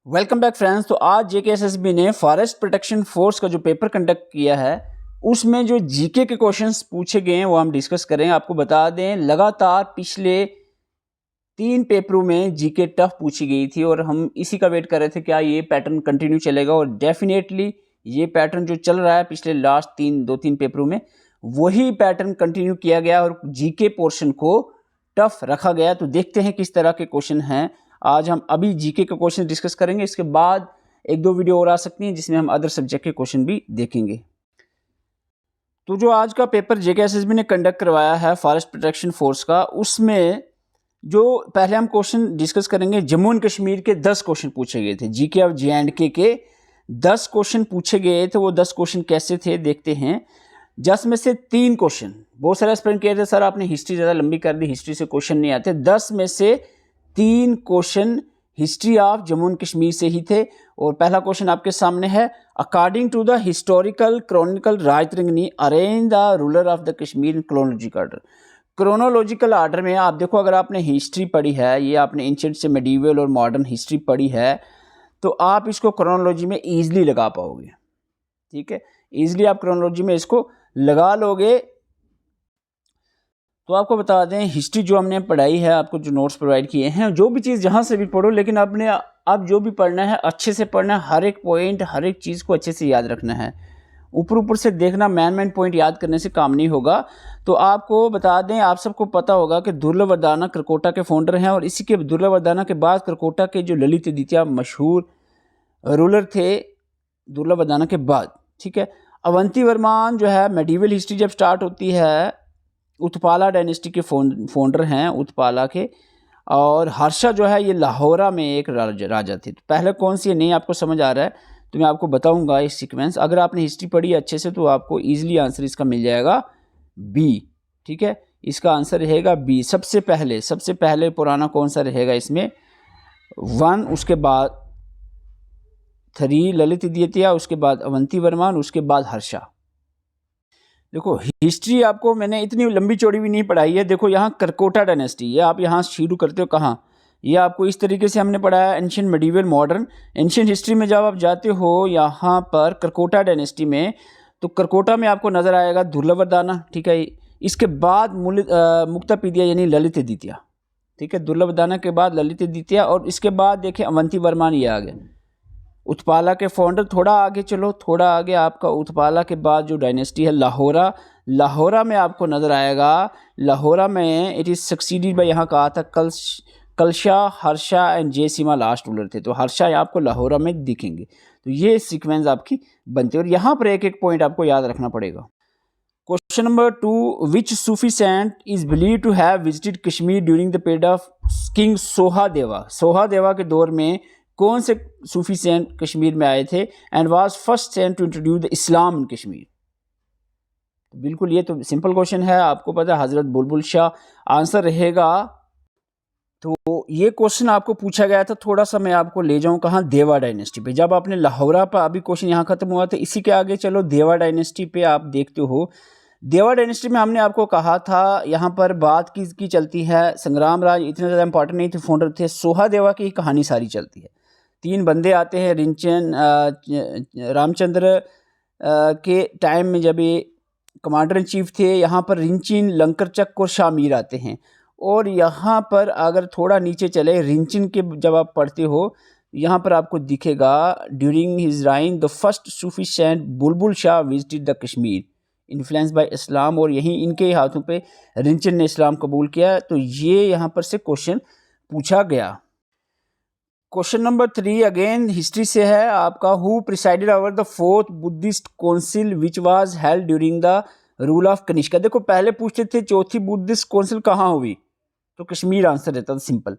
Welcome back friends. तो आज JKSSB ने फॉरेस्ट प्रोटेक्शन फोर्स का जो पेपर कंडक्ट किया है उसमें जो जीके के क्वेश्चंस पूछे गए हैं वो हम डिस्कस करेंगे। आपको बता दें लगातार पिछले 3 पेपरों में जीके टफ पूछी गई थी और हम इसी का वेट कर रहे थे क्या ये पैटर्न कंटिन्यू चलेगा, और डेफिनेटली ये पैटर्न जो चल रहा है पिछले लास्ट 2-3 पेपरों में वही पैटर्न कंटिन्यू किया गया और जीके पोर्शन को टफ रखा गया। तो देखते हैं किस तरह के क्वेश्चन हैं। आज हम अभी जीके के क्वेश्चन डिस्कस करेंगे, इसके बाद 1-2 वीडियो और आ सकती हैं जिसमें हम अदर सब्जेक्ट के क्वेश्चन भी देखेंगे। तो जो आज का पेपर जेकेएसएसबी ने कंडक्ट करवाया है फॉरेस्ट प्रोटेक्शन फोर्स का, उसमें जो पहले हम क्वेश्चन डिस्कस करेंगे, जम्मू एंड कश्मीर के 10 क्वेश्चन पूछे गए थे। जीके और जे&के के 10 क्वेश्चन पूछे गए थे। वो 10 क्वेश्चन कैसे थे देखते हैं। 10 में से 3 क्वेश्चन, बहुत सारे एस्पिरेंट कह रहे थे सर आपने हिस्ट्री ज़्यादा लंबी कर दी, हिस्ट्री से क्वेश्चन नहीं आते। 10 में से 3 question history of Jammu and Kashmir से ही थे। और पहला क्वेश्चन आपके सामने है, according to the historical chronicle Rajatarangini arrange the ruler of the Kashmir in chronological order. Chronological order में आप देखो, अगर आपने हिस्ट्री पढ़ी है, ये आपने एंशिएंट से मेडिवल और मॉडर्न हिस्ट्री पढ़ी है, तो आप इसको क्रोनोलॉजी में ईजिली लगा पाओगे। ठीक है, ईजिली आप क्रोनोलॉजी में इसको लगा लोगे। तो आपको बता दें, हिस्ट्री जो हमने पढ़ाई है, आपको जो नोट्स प्रोवाइड किए हैं, जो भी चीज़ जहाँ से भी पढ़ो, लेकिन आपने अब जो भी पढ़ना है अच्छे से पढ़ना है। हर एक पॉइंट, हर एक चीज़ को अच्छे से याद रखना है। ऊपर से देखना, मैन पॉइंट याद करने से काम नहीं होगा। तो आपको बता दें, आप सबको पता होगा कि दुर्लभवर्धना करकोटा के फाउंडर हैं, और इसी के दुर्लभवर्धना के बाद करकोटा के जो ललित द्वितीय मशहूर रूलर थे दुर्लभवर्धना के बाद। ठीक है, अवंती वर्मान जो है, मेडिवल हिस्ट्री जब स्टार्ट होती है, उत्पाला डायनेस्टी के फाउंडर हैं उत्पाला के। और हर्षा जो है ये लाहौरा में एक राजा थे। तो पहले कौन सी है नहीं आपको समझ आ रहा है तो मैं आपको बताऊंगा इस सीक्वेंस। अगर आपने हिस्ट्री पढ़ी अच्छे से तो आपको इजीली आंसर इसका मिल जाएगा बी। ठीक है, इसका आंसर रहेगा बी। सबसे पहले पुराना कौन सा रहेगा इसमें? 1, उसके बाद 3 ललित द्वितीय, उसके बाद अवंती वर्मान, उसके बाद हर्षा। देखो हिस्ट्री आपको मैंने इतनी लंबी चौड़ी भी नहीं पढ़ाई है। देखो यहाँ करकोटा डायनेस्टी, ये आप यहाँ शुरू करते हो कहाँ, ये आपको इस तरीके से हमने पढ़ाया ancient medieval modern. Ancient history में जब आप जाते हो यहाँ पर करकोटा डायनेस्टी में, तो करकोटा में आपको नज़र आएगा दुर्लभवर्धना। ठीक है, इसके बाद मुक्तापीडिया यानी ललित द्वितीय। ठीक है, दुर्लभवर्धना के बाद ललित द्वितीय, और इसके बाद देखिए अवंती वर्मान ये आ गए, उत्पाला के फाउंडर। थोड़ा आगे चलो, थोड़ा आगे आपका उत्पाला के बाद जो डायनेस्टी है लाहौरा, लाहौरा में आपको नज़र आएगा, लाहौरा में इट इज़ सक्सीडेड बाय, यहाँ कहा था कलशा, हर्षा एंड जयसीमा लास्ट रूलर थे। तो हर्षा आपको लाहौरा में दिखेंगे। तो ये सीक्वेंस आपकी बनती है, और यहाँ पर एक एक पॉइंट आपको याद रखना पड़ेगा। Question number 2, which Sufi saint is believe to have visited Kashmir during the period of king Sohadeva. Sohadeva के दौर में कौन से सूफी सेंट कश्मीर में आए थे? And was first saint to introduce the Islam in Kashmir. बिल्कुल, ये तो सिंपल क्वेश्चन है, आपको पता है हजरत बुलबुल शाह आंसर रहेगा। तो ये क्वेश्चन आपको पूछा गया था। थोड़ा सा मैं आपको ले जाऊं कहाँ, देवा डायनेस्टी पे। जब आपने लाहौरा पर, अभी क्वेश्चन यहाँ खत्म हुआ था, इसी के आगे चलो देवा डायनेस्टी पे आप देखते हो। देवा डायनेस्टी में हमने आपको कहा था, यहाँ पर बात की चलती है, संग्राम राज इतने ज़्यादा इंपॉर्टेंट नहीं थे, फाउंडर थे। सोहादेवा की कहानी सारी चलती है। 3 बंदे आते हैं, रामचंद्र के टाइम में जब ये कमांडर इन चीफ थे, यहाँ पर रिंचिन, लंकरचक और शामीर आते हैं। और यहाँ पर अगर थोड़ा नीचे चले, रिंचिन के जब आप पढ़ते हो, यहाँ पर आपको दिखेगा during his reign the first Sufi saint Bulbul Shah visited the Kashmir influence by Islam, और यहीं इनके हाथों पे रिंचिन ने इस्लाम कबूल किया। तो ये यहाँ पर से क्वेश्चन पूछा गया। क्वेश्चन नंबर 3 अगेन हिस्ट्री से है आपका, who presided over the 4th Buddhist council which was held during the rule of Kanishka. देखो पहले पूछते थे चौथी बुद्धिस्ट काउंसिल कहाँ हुई, तो कश्मीर आंसर रहता था, सिंपल।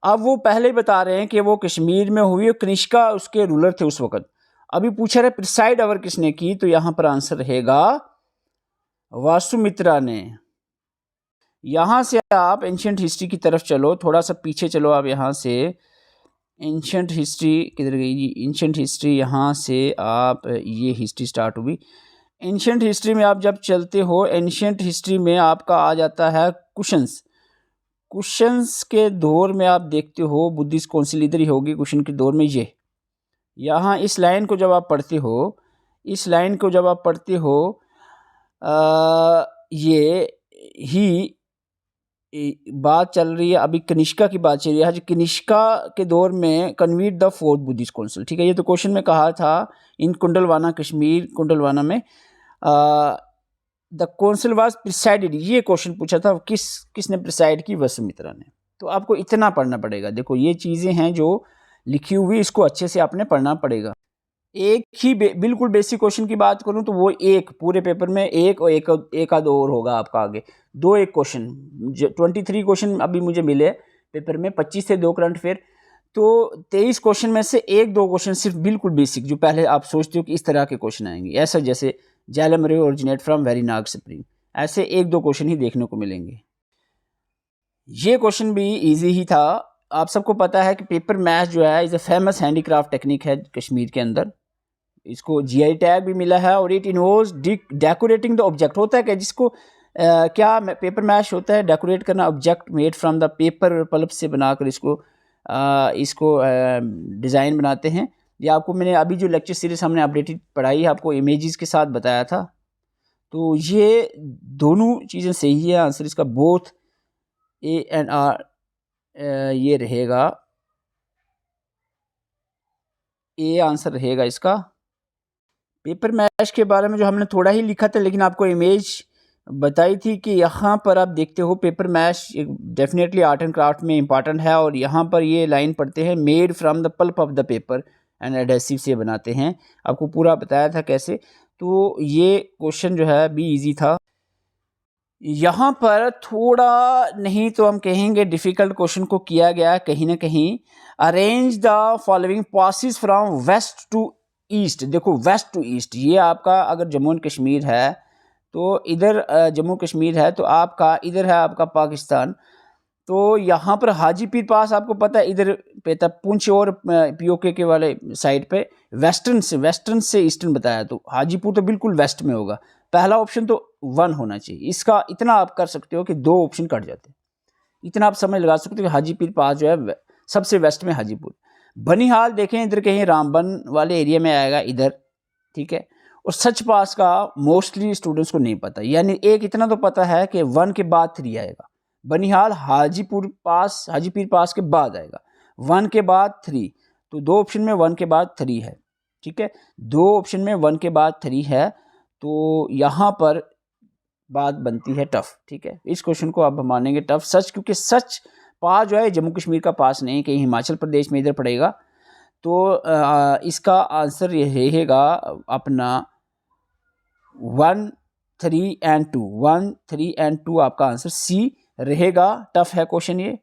अब वो पहले ही बता रहे हैं कि वो कश्मीर में हुई, और कनिष्का उसके रूलर थे उस वक्त। अभी पूछा रहे प्रिसाइड ओवर किसने की, तो यहाँ पर आंसर रहेगा वासुमित्रा ने। यहाँ से आप एंशिएंट हिस्ट्री की तरफ चलो, थोड़ा सा पीछे चलो आप यहाँ से। एंशिएंट हिस्ट्री किधर गई जी? एंशिएंट हिस्ट्री यहाँ से आप, ये हिस्ट्री स्टार्ट हुई। एंशिएंट हिस्ट्री में आप जब चलते हो, एंशिएंट हिस्ट्री में आपका आ जाता है कुशन्स। कुशन्स के दौर में आप देखते हो बुद्धिस्ट काउंसिल इधर ही होगी, कुशन के दौर में ये यहाँ इस लाइन को जब आप पढ़ते हो, इस लाइन को जब आप पढ़ते हो, ये ही बात चल रही है, अभी कनिष्का की बात चल रही है। आज कनिष्का के दौर में कन्वीड द फोर्थ बुद्धिस्ट काउंसिल, ठीक है। ये तो क्वेश्चन में कहा था इन कुंडलवाना कश्मीर, कुंडलवाना में द काउंसिल वाज प्रिसाइडेड, ये क्वेश्चन पूछा था, किसने प्रिसाइड की? वसुमित्रा ने। तो आपको इतना पढ़ना पड़ेगा। देखो ये चीज़ें हैं जो लिखी हुई, इसको अच्छे से आपने पढ़ना पड़ेगा। एक ही बिल्कुल बेसिक क्वेश्चन की बात करूं तो वो एक पूरे पेपर में एक आध और होगा आपका आगे। 2 एक क्वेश्चन, 23 क्वेश्चन अभी मुझे मिले पेपर में, 25 से 2 करंट अफेयर, तो 23 क्वेश्चन में से 1-2 क्वेश्चन सिर्फ बिल्कुल बेसिक, जो पहले आप सोचते हो कि इस तरह के क्वेश्चन आएंगे, ऐसा जैसे झेलम रे ओरिजिनेट फ्रॉम वेरीनाग स्प्रिंग, ऐसे 1-2 क्वेश्चन ही देखने को मिलेंगे। ये क्वेश्चन भी ईजी ही था। आप सबको पता है कि पेपर मैच जो है is a famous handicraft technique है कश्मीर के अंदर। इसको जीआई टैग भी मिला है और it involves decorating the object. होता है कि जिसको क्या पेपर मैश होता है, डेकोरेट करना object made from the paper pulp से बनाकर इसको डिज़ाइन बनाते हैं। ये आपको मैंने अभी जो लेक्चर सीरीज हमने अपडेटेड पढ़ाई है, आपको इमेजेस के साथ बताया था। तो ये दोनों चीज़ें सही है, आंसर इसका बोथ ए एंड आर ये रहेगा, ए आंसर रहेगा इसका। पेपर मैश के बारे में जो हमने थोड़ा ही लिखा था, लेकिन आपको इमेज बताई थी कि यहाँ पर आप देखते हो paper mache definitely art and craft में इंपॉर्टेंट है। और यहाँ पर ये लाइन पढ़ते हैं made from the pulp of the paper and adhesive से बनाते हैं, आपको पूरा बताया था कैसे। तो ये क्वेश्चन जो है भी इजी था। यहाँ पर थोड़ा नहीं तो हम कहेंगे डिफ़िकल्ट क्वेश्चन को किया गया कहीं ना कहीं। Arrange the following passes from west to east. देखो वेस्ट टू ईस्ट, ये आपका अगर जम्मू एंड कश्मीर है तो इधर जम्मू कश्मीर है, तो आपका इधर है आपका पाकिस्तान। तो यहाँ पर हाजी पीर पास आपको पता है इधर पे था, पुंछ और पीओके के वाले साइड पे वेस्टर्न से ईस्टर्न बताया, तो हाजीपुर तो बिल्कुल वेस्ट में होगा। पहला ऑप्शन तो 1 होना चाहिए। इसका इतना आप कर सकते हो कि 2 ऑप्शन कट जाते हैं, इतना आप समझ लगा सकते हो कि हाजी पीर पास जो है सबसे वेस्ट में हाजीपुर। बनिहाल देखें इधर कहीं रामबन वाले एरिया में आएगा इधर, ठीक है। और सच पास का मोस्टली स्टूडेंट्स को नहीं पता, यानी एक इतना तो पता है कि 1 के बाद 3 आएगा। बनिहाल हाजीपुर पास, हाजी पीर पास के बाद आएगा, 1 के बाद 3, तो 2 ऑप्शन में 1 के बाद 3 है, ठीक है। 2 ऑप्शन में 1 के बाद 3 है, तो यहाँ पर बात बनती है टफ, ठीक है। इस क्वेश्चन को आप मानेंगे टफ सच, क्योंकि सच पास जो है जम्मू कश्मीर का पास नहीं, कहीं हिमाचल प्रदेश में इधर पड़ेगा। तो इसका आंसर रहेगा अपना 1, 3 एंड 2, 1, 3 एंड 2 आपका आंसर सी रहेगा। टफ है क्वेश्चन ये।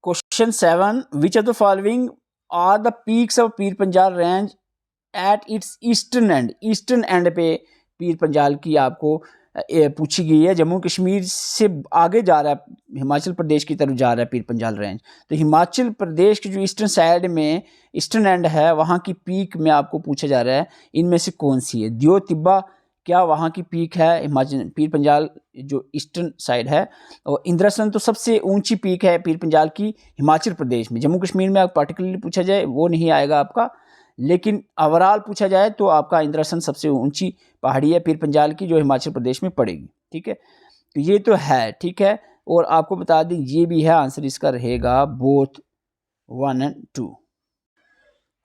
Question 7, which of the following are the peaks of Pir Panjal range at its eastern end. Eastern end पे पीर पंजाल की आपको पूछी गई है। जम्मू कश्मीर से आगे जा रहा है, हिमाचल प्रदेश की तरफ जा रहा है पीर पंजाल रेंज। तो हिमाचल प्रदेश की जो ईस्टर्न साइड में ईस्टर्न एंड है, वहाँ की पीक में आपको पूछा जा रहा है इनमें से कौन सी है। दियो तिब्बा क्या वहाँ की पीक है हिमाचल पीर पंजाल जो ईस्टर्न साइड है। और इंद्रासन तो सबसे ऊंची पीक है पीर पंजाल की हिमाचल प्रदेश में। जम्मू कश्मीर में आप पर्टिकुलरली पूछा जाए वो नहीं आएगा आपका, लेकिन ओवरऑल पूछा जाए तो आपका इंद्रासन सबसे ऊंची पहाड़ी है पीर पंजाल की, जो हिमाचल प्रदेश में पड़ेगी, ठीक है। तो ये तो है, ठीक है। और आपको बता दें ये भी है, आंसर इसका रहेगा both 1 and 2।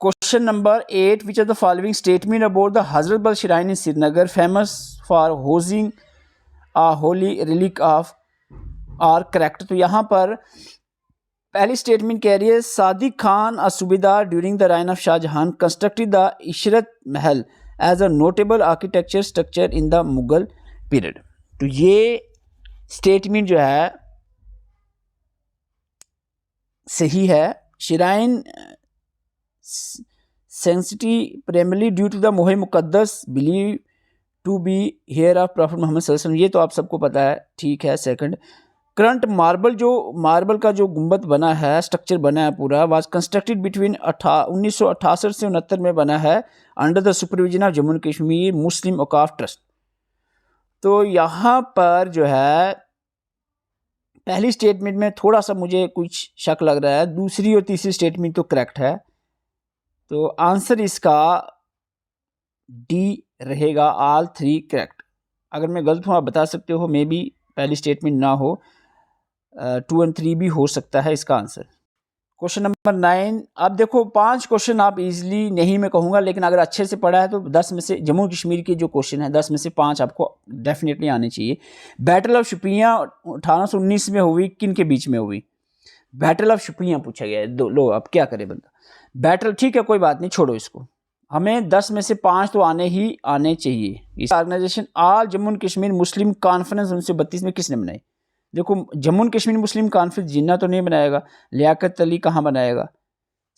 Question number 8, which of the following statement about the Hazratbal shrine in Srinagar famous for housing a holy relic of are correct. तो यहाँ पर पहली स्टेटमेंट कह रही है Sadiq Khan a subedar during the reign of Shahjahan constructed the Ishrat Mahal as a notable architecture structure in the Mughal period. तो ये statement जो है सही है। Shrine sanctity primarily due to the Moi Muqaddas believe to be hair of prophet Mohammad सल्लल्लाहु अलैहि वसल्लम, ये तो आप सबको पता है, ठीक है। सेकंड, करंट मार्बल का जो गुंबद बना है, स्ट्रक्चर बना है पूरा, वाज कंस्ट्रक्टेड बिटवीन 1968 से 69 में बना है under the supervision of Jammu and Kashmir Muslim Auqaf trust. तो यहाँ पर जो है पहली स्टेटमेंट में थोड़ा सा मुझे कुछ शक लग रहा है, दूसरी और तीसरी स्टेटमेंट तो करेक्ट है। तो आंसर इसका डी रहेगा, ऑल 3 करेक्ट। अगर मैं गलत हूँ आप बता सकते हो, मे बी पहली स्टेटमेंट ना हो, 2 और 3 भी हो सकता है इसका आंसर। Question number 9। अब देखो 5 क्वेश्चन आप इजीली नहीं मैं कहूँगा, लेकिन अगर अच्छे से पढ़ा है तो 10 में से जम्मू कश्मीर के जो क्वेश्चन है 10 में से 5 आपको डेफिनेटली आने चाहिए। बैटल ऑफ शुपियाँ 1819 में हुई, किन के बीच में हुई? बैटल ऑफ शुपियाँ पूछा गया है। लो अब क्या करे बंदा, बैटल ठीक है कोई बात नहीं, छोड़ो इसको। हमें 10 में से 5 तो आने ही आने चाहिए। इस organization all Jammu and Kashmir Muslim conference 1932 में किसने बनाई? देखो Jammu and Kashmir Muslim conference Jinnah तो नहीं बनाएगा, लियाकत अली कहाँ बनाएगा,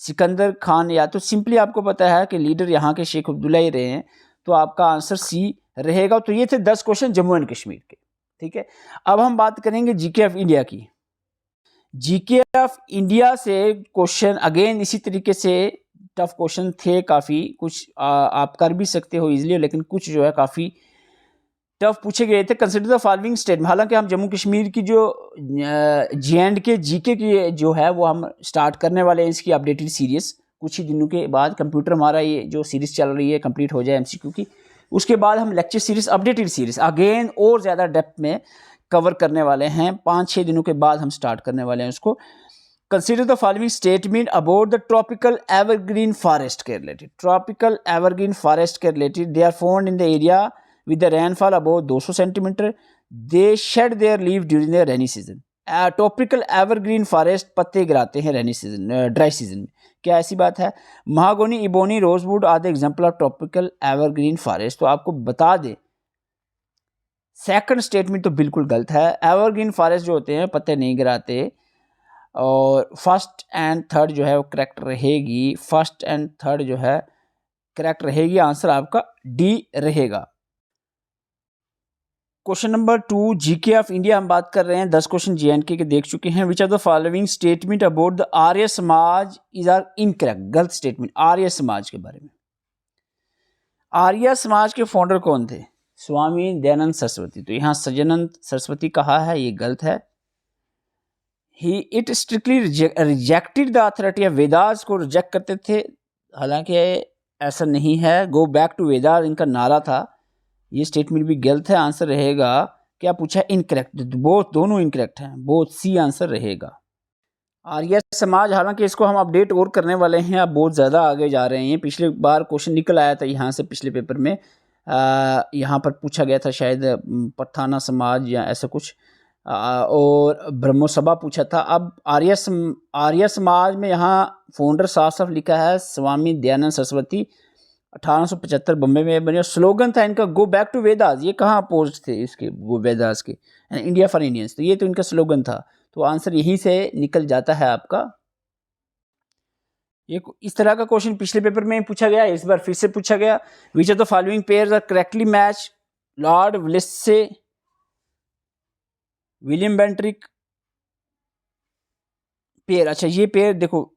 सिकंदर खान, या तो सिंपली आपको पता है कि लीडर यहाँ के शेख अब्दुल्ला ही रहे हैं, तो आपका आंसर सी रहेगा। तो ये थे 10 क्वेश्चन जम्मू एंड कश्मीर के, ठीक है। अब हम बात करेंगे जीके ऑफ इंडिया की। जीके ऑफ इंडिया से क्वेश्चन अगेन इसी तरीके से टफ क्वेश्चन थे काफ़ी, कुछ आप कर भी सकते हो इजीली, लेकिन कुछ जो है काफ़ी टफ पूछे गए थे। Consider the following statement. हालांकि हम जम्मू कश्मीर की जो JNK जीके की जो है वो हम स्टार्ट करने वाले हैं, इसकी अपडेटेड सीरीज कुछ ही दिनों के बाद। कंप्यूटर हमारा ये जो सीरीज चल रही है कंप्लीट हो जाए MCQ की, उसके बाद हम lecture series updated series again और ज़्यादा डेप्थ में कवर करने वाले हैं। 5-6 दिनों के बाद हम स्टार्ट करने वाले हैं उसको। Consider the following statement about the tropical evergreen forest के रिलेटेड। ट्रॉपिकल एवरग्रीन फॉरेस्ट के रिलेटेड, they are found in the area with the rainfall above 200 centimeter, they shed their leaf during the rainy season. Tropical evergreen forest पत्ते गिराते हैं rainy season, dry season में, क्या ऐसी बात है? Mahogany, ebony, rosewood are the example of tropical evergreen forest. तो आपको बता दे सेकंड स्टेटमेंट तो बिल्कुल गलत है। एवरग्रीन फॉरेस्ट जो होते हैं पत्ते नहीं गिराते, और फर्स्ट एंड थर्ड जो है वो करेक्ट रहेगी। फर्स्ट एंड थर्ड जो है करेक्ट रहेगी, आंसर आपका डी रहेगा। Question number 2 GK of India हम बात कर रहे हैं। 10 क्वेश्चन JNK के देख चुके हैं। Which are the following statement about the Arya Samaj is are incorrect. गलत स्टेटमेंट आर्य समाज के बारे में। आर्य समाज के फाउंडर कौन थे? स्वामी दयानंद सरस्वती। तो यहाँ सज्जनंद सरस्वती कहा है, ये गलत है। He it strictly rejected the authority of Vedas, को रिजेक्ट करते थे, हालांकि ऐसा नहीं है। गो बैक टू वेदास इनका नारा था। ये स्टेटमेंट भी गलत है, आंसर रहेगा क्या पूछा? इनकरेक्ट। बोथ दोनों इनकरेक्ट हैं, बोथ सी आंसर रहेगा। आर्य समाज, हालांकि इसको हम अपडेट और करने वाले हैं, अब बहुत ज़्यादा आगे जा रहे हैं। पिछले बार क्वेश्चन निकल आया था यहाँ से, पिछले पेपर में यहाँ पर पूछा गया था शायद पठाना समाज या ऐसा कुछ, और ब्रह्मो सभा पूछा था। अब आर्य समाज में यहाँ फाउंडर साफ साफ लिखा है स्वामी दयानंद सरस्वती, 1875 बम्बई में बने। स्लोगन था इनका गो बैक टू वेदास। ये कहाँ अपोज थे इसके, गो वेदास के, इंडिया फॉर इंडियंस, तो ये तो इनका स्लोगन था। तो आंसर यहीं से निकल जाता है आपका। ये इस तरह का क्वेश्चन पिछले पेपर में पूछा गया, इस बार फिर से पूछा गया। Which of the following pairs are correctly match? Lord William, William Bentinck pair. अच्छा ये पेयर देखो,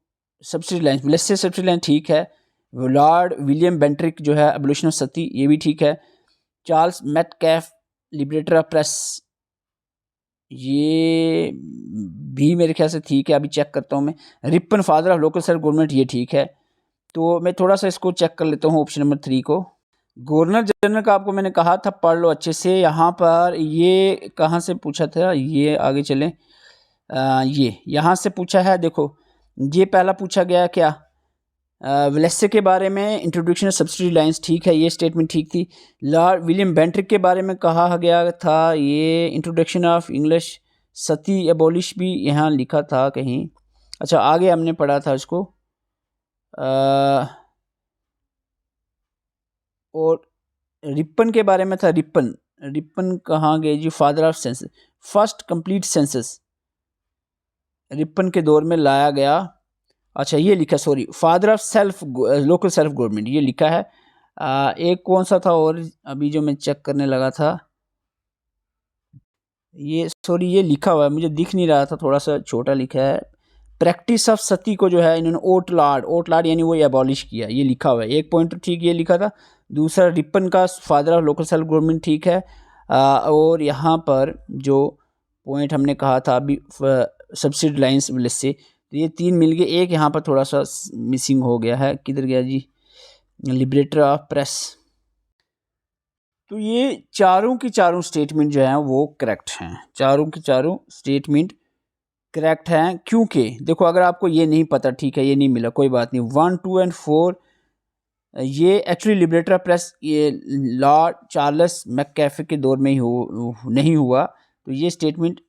subsidy line William subsidy line ठीक है। लॉर्ड विलियम बेंट्रिक जो है एबोल्यूशन ऑफ सती, ये भी ठीक है। चार्ल्स मेटकैफ लिबरेटर ऑफ प्रेस, ये भी मेरे ख्याल से ठीक है, अभी चेक करता हूँ मैं। Ripon father of local self government, ये ठीक है। तो मैं थोड़ा सा इसको चेक कर लेता हूँ ऑप्शन नंबर 3 को। गवर्नर जनरल का आपको मैंने कहा था पढ़ लो अच्छे से। यहाँ पर ये कहाँ से पूछा था, ये आगे चलें, ये यहाँ से पूछा है। देखो ये पहला पूछा गया क्या, वेलेस्से के बारे में, इंट्रोडक्शन ऑफ सब्सिडी लाइंस, ठीक है, ये स्टेटमेंट ठीक थी। लॉर्ड विलियम बेंट्रिक के बारे में कहा गया था, ये introduction of English Sati abolish भी यहाँ लिखा था कहीं। अच्छा आगे हमने पढ़ा था इसको, और रिपन के बारे में था। रिपन कहाँ गए जी? Father of census, first complete census Ripon के दौर में लाया गया। अच्छा ये लिखा, sorry, father of self local self government, ये लिखा है। एक कौन सा था और अभी जो मैं चेक करने लगा था, ये सॉरी ये लिखा हुआ है, मुझे दिख नहीं रहा था, थोड़ा सा छोटा लिखा है। प्रैक्टिस ऑफ सती को जो है इन्होंने ओटलाड यानी वो एबॉलिश किया, ये लिखा हुआ है। एक पॉइंट तो ठीक ये लिखा था। दूसरा रिपन का father of local self government ठीक है। और यहाँ पर जो पॉइंट हमने कहा था अभी सब्सिडी लाइन्स से, तो ये 3 मिल गए, एक यहाँ पर थोड़ा सा मिसिंग हो गया है, किधर गया जी, लिबरेटर ऑफ प्रेस। तो ये चारों की चारों स्टेटमेंट जो है वो करेक्ट हैं, चारों की चारों स्टेटमेंट करेक्ट हैं। क्योंकि देखो अगर आपको ये नहीं पता, ठीक है ये नहीं मिला, कोई बात नहीं, 1, 2 एंड 4 ये एक्चुअली लिबरेटर प्रेस ये लॉर्ड चार्ल्स मैककेफे के दौर में ही नहीं हुआ, तो ये स्टेटमेंट